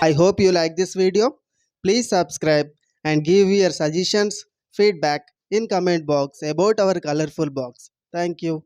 I hope you like this video. Please subscribe and give your suggestions, feedback in comment box about our colorful box. Thank you.